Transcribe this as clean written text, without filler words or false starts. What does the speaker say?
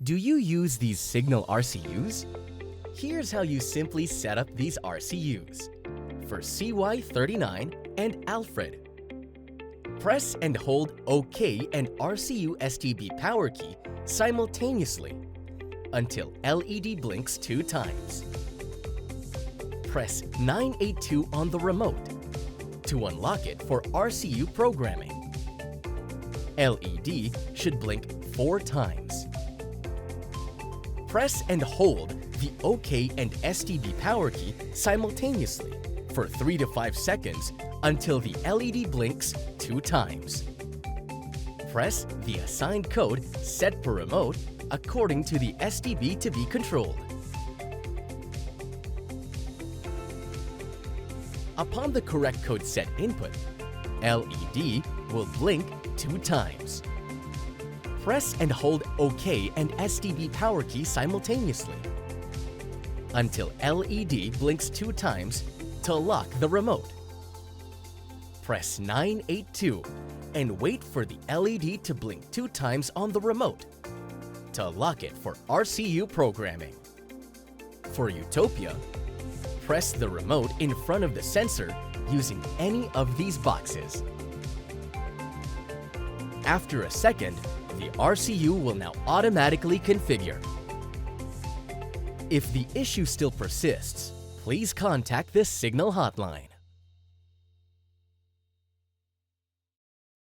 Do you use these Cignal RCUs? Here's how you simply set up these RCUs. For CY39 and Alfred, press and hold OK and RCU STB power key simultaneously until LED blinks 2 times. Press 982 on the remote to unlock it for RCU programming. LED should blink 4 times. Press and hold the OK and STB power key simultaneously for 3 to 5 seconds until the LED blinks 2 times. Press the assigned code set per remote according to the STB to be controlled. Upon the correct code set input, LED will blink 2 times. Press and hold OK and STB power key simultaneously until LED blinks 2 times to lock the remote. Press 982 and wait for the LED to blink 2 times on the remote to lock it for RCU programming. For Utopia, press the remote in front of the sensor using any of these boxes. After a second, the RCU will now automatically configure. If the issue still persists, please contact the Cignal hotline.